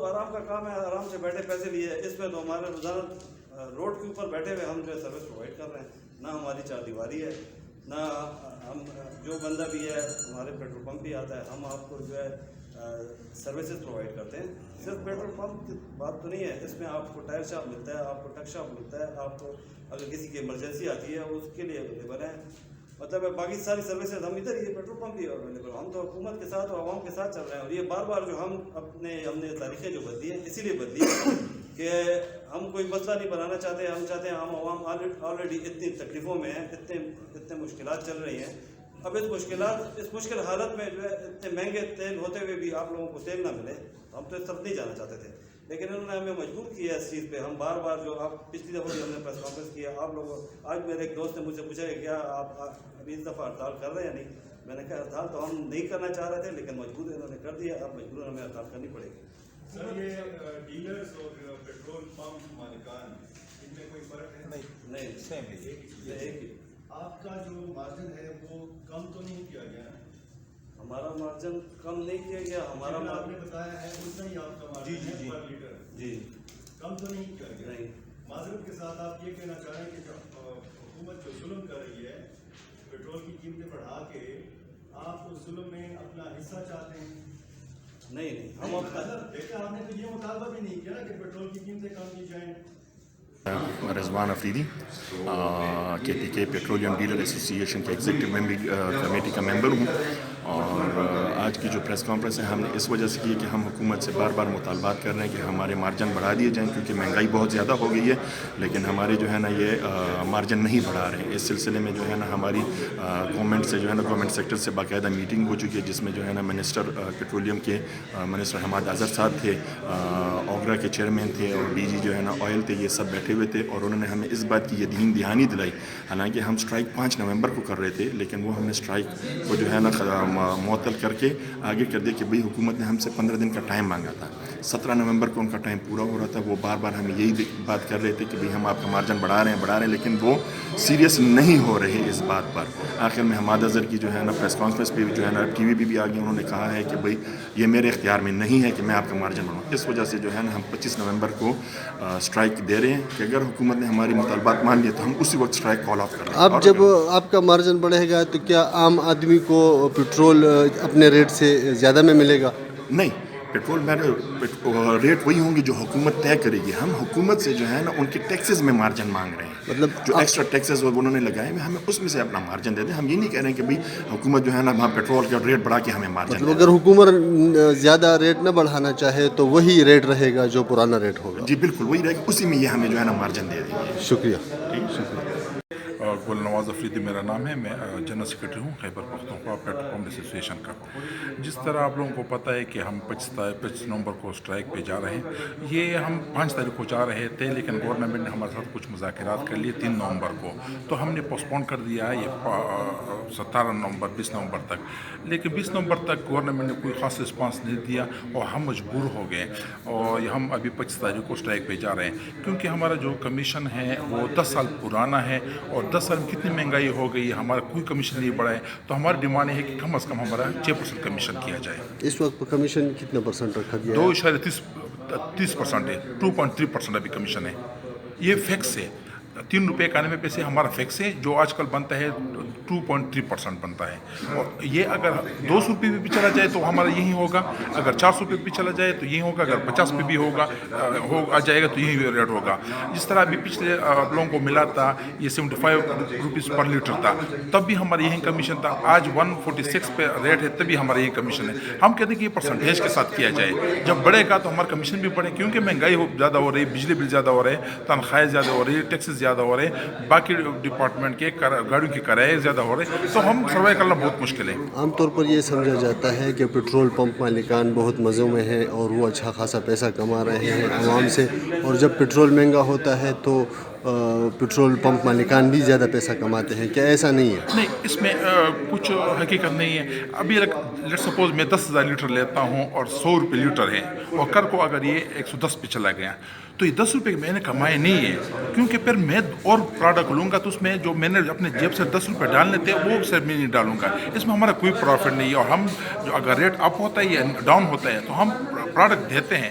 آرام کا کام ہے, آرام سے بیٹھے پیسے لیے. اس میں تو ہمارے روزانہ روڈ کے اوپر بیٹھے ہوئے ہم جو ہے سروس پرووائڈ کر رہے ہیں. نہ ہماری چار دیواری ہے, نہ ہم جو بندہ بھی ہے ہمارے پیٹرول پمپ بھی آتا ہے, ہم آپ کو جو ہے سروسز پرووائڈ کرتے ہیں. صرف پیٹرول پمپ کی بات تو نہیں ہے, اس میں آپ کو ٹائر شاپ ملتا ہے, آپ کو ٹک شاپ ملتا ہے, آپ کو اگر کسی کی ایمرجنسی آتی ہے اس کے لیے اویلیبل ہے. مطلب باقی ساری سروسز ہم ادھر یہ پیٹرول پمپ بھی اویلیبل. ہم تو حکومت کے ساتھ اور عوام کے ساتھ چل رہے ہیں. اور یہ بار بار جو ہم نے تاریخیں جو بدلی ہیں اسی لیے بدلی ہیں کہ ہم کوئی مسئلہ نہیں بنانا چاہتے. ہم چاہتے ہیں ہم عوام آلریڈی اتنی تکلیفوں میں ہیں, اتنے مشکلات چل رہی ہیں. اب اس مشکل حالت میں جو ہے اتنے مہنگے تیل ہوتے ہوئے بھی آپ لوگوں کو تیل نہ ملے, ہم تو اس طرف نہیں جانا چاہتے تھے. لیکن انہوں نے ہمیں مجبور کیا اس چیز پہ. ہم بار بار جو آپ پچھلی دفعہ ہم نے پریس کانفرنس کیا, آپ لوگوں آج میرے ایک دوست نے مجھ سے پوچھا کہ کیا آپ ابھی اس دفعہ ہڑتال کر رہے ہیں یا نہیں. میں نے کہا ہڑتال تو ہم نہیں کرنا چاہ رہے تھے لیکن مجبور انہوں نے کر دیا, اب مجبور ہمیں ہڑتال کرنی پڑے گی. سر یہ ڈیلرز اور پیٹرول پمپ مالکان ان میں کوئی فرق ہے؟ نہیں سیم ہی. آپ کا جو مارجن ہے وہ کم تو نہیں کیا گیا؟ ہمارا مارجن کم نہیں کیا گیا. ہمارا آپ نے بتایا ہے اتنا ہی آپ کا مارجن ہے پر لیٹر. جی کم تو نہیں کیا گیا. نہیں. معذرت کے ساتھ آپ یہ کہنا چاہ رہے ہیں کہ حکومت جو ظلم کر رہی ہے پیٹرول کی قیمتیں بڑھا کے, آپ اس ظلم میں اپنا حصہ چاہتے ہیں؟ نہیں ہم دیکھیں آپ نے تو یہ مطالبہ بھی نہیں کیا نا کہ پیٹرول کی قیمتیں کم کی جائیں. رضوان افریدی کے پی کے پیٹرولیم ڈیلر ایسوسی ایشن کے ایگزیکٹو کمیٹی کا ممبر ہوں. اور آج کی جو پریس کانفرنس ہے ہم نے اس وجہ سے کی کہ ہم حکومت سے بار بار مطالبات کر رہے ہیں کہ ہمارے مارجن بڑھا دیے جائیں کیونکہ مہنگائی بہت زیادہ ہو گئی ہے, لیکن ہمارے جو ہے نا یہ مارجن نہیں بڑھا رہے ہیں. اس سلسلے میں جو ہے نا ہماری گورنمنٹ سے جو ہے نا گورنمنٹ سیکٹر سے باقاعدہ میٹنگ ہو چکی ہے جس میں جو ہے نا منسٹر پیٹرولیم کے منسٹر حماد اظہر صاحب تھے, اوگرا کے چیئرمین تھے اور ڈی جی جو ہے نا آئل تھے, یہ سب بیٹھے ہوئے تھے. اور انہوں نے ہمیں اس بات کی یقین دہانی دلائی, حالانکہ ہم اسٹرائک 5 نومبر کو کر رہے تھے لیکن وہ ہمیں اسٹرائک کو جو ہے نا معطل کر کے آگے کر دیا کہ بھئی حکومت نے ہم سے 15 دن کا ٹائم مانگا تھا. 17 نومبر کو ان کا ٹائم پورا ہو رہا تھا. وہ بار بار ہمیں یہی بات کر رہے تھے کہ بھئی ہم آپ کا مارجن بڑھا رہے ہیں لیکن وہ سیریس نہیں ہو رہے اس بات پر. آخر میں حماد اظہر کی جو ہے نا پریس کانفرنس پہ جو ہے نا ٹی وی پہ بھی آگے انہوں نے کہا ہے کہ بھئی یہ میرے اختیار میں نہیں ہے کہ میں آپ کا مارجن بڑھاؤں. اس وجہ سے جو ہے نا ہم 25 نومبر کو اسٹرائک دے رہے ہیں کہ اگر حکومت نے ہماری مطالبات مان لیے تو ہم اسی وقت اسٹرائک کال آف کر رہے ہیں. اب جب آپ کا مارجن بڑھے گا تو کیا عام آدمی کو پیٹرول اپنے ریٹ سے زیادہ میں ملے گا؟ نہیں, پیٹرول ریٹ وہی ہوں گے جو حکومت طے کرے گی. ہم حکومت سے جو ہے نا ان کے ٹیکسز میں مارجن مانگ رہے ہیں, مطلب جو ایکسٹرا ٹیکسز انہوں نے لگائے ہیں ہمیں اس میں سے اپنا مارجن دے دیں. ہم یہ نہیں کہہ رہے ہیں کہ بھئی حکومت جو ہے نا وہاں پیٹرول کا ریٹ بڑھا کے ہمیں مارجن مطلب اگر حکومت زیادہ ریٹ نہ بڑھانا چاہے تو وہی ریٹ رہے گا جو پرانا ریٹ ہوگا؟ جی بالکل وہی رہے گا, اسی میں یہ ہمیں جو ہے نا مارجن دے دیں گے. شکریہ. گل نواز افریدی میرا نام ہے. میں جنرل سیکرٹری ہوں خیبر پختونخوا پیٹرول پمپ ایسوسی کا. جس طرح آپ لوگوں کو پتہ ہے کہ ہم 25 نومبر کو اسٹرائک پہ جا رہے ہیں. یہ ہم 5 تاریخ کو جا رہے تھے لیکن گورنمنٹ نے ہمارے ساتھ کچھ مذاکرات کر لیے 3 نومبر کو, تو ہم نے پوسٹپون کر دیا ہے یہ 17 نومبر 20 نومبر تک. لیکن 20 نومبر تک گورنمنٹ نے کوئی خاص رسپانس نہیں دیا اور ہم مجبور ہو گئے اور ہم ابھی 25 تاریخ کو اسٹرائک پہ جا رہے ہیں کیونکہ ہمارا جو کمیشن ہے وہ 10 سال پرانا ہے اور 10 سال میں کتنی مہنگائی ہو گئی ہے, ہمارا کوئی کمیشن نہیں بڑھا ہے. تو ہماری ڈیمانڈ ہے کہ کم از کم ہمارا 6% کمیشن کیا جائے. اس وقت کمیشن کتنا پرسنٹ رکھا گیا؟ 2.30% ہے, 2.3% ابھی کمیشن ہے. یہ فیکس ہے, 3 روپے 91 پیسے ہمارا فیکس ہے جو آج کل بنتا ہے 2.3% بنتا ہے. اور یہ اگر 200 روپے بھی چلا جائے تو ہمارا یہی ہوگا, اگر 400 روپے بھی چلا جائے تو یہی ہوگا, اگر 50 روپے بھی آ جائے گا تو یہی ریٹ ہوگا. جس طرح ابھی پچھلے لوگوں کو ملا تھا یہ 75 روپیز پر لیٹر تھا, تب بھی ہمارا یہی کمیشن تھا. آج 146 پہ ریٹ ہے تبھی ہمارا یہی کمیشن ہے. ہم کہتے ہیں کہ یہ پرسنٹیج کے ساتھ کیا جائے, جب بڑھے گا تو ہمارا کمیشن بھی بڑھے کیونکہ مہنگائی زیادہ ہو رہی ہے, بجلی بل زیادہ ہو رہے ہیں, تنخواہیں زیادہ ہو رہی ہے, ٹیکسز زیادہ ہو رہے ہیں, باقی ڈپارٹمنٹ کے گاڑیوں کے کرائے زیادہ ہو رہے ہیں, تو ہم سروائیو کرنا بہت مشکل ہے. عام طور پر یہ سمجھا جاتا ہے کہ پیٹرول پمپ مالکان بہت مزوں میں ہیں اور وہ اچھا خاصا پیسہ کما رہے ہیں عوام سے, اور جب پیٹرول مہنگا ہوتا ہے تو پیٹرول پمپ مالکان بھی زیادہ پیسہ کماتے ہیں. کیا ایسا نہیں ہے؟ نہیں, اس میں کچھ حقیقت نہیں ہے. ابھی لیٹ سپوز میں 10,000 لیٹر لیتا ہوں اور 100 روپے لیٹر ہے, اور کل کو اگر یہ 110 پہ چلا گیا تو یہ 10 روپے میں نے کمائے نہیں ہے, کیونکہ پھر میں اور پروڈکٹ لوں گا تو اس میں جو میں نے اپنے جیب سے 10 روپے ڈالنے تھے وہ سر میں نہیں ڈالوں گا. اس میں ہمارا کوئی پروفٹ نہیں ہے. اور ہم جو اگر ریٹ اپ ہوتا ہے یا ڈاؤن ہوتا ہے تو ہم پروڈکٹ دیتے ہیں,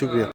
شکریہ.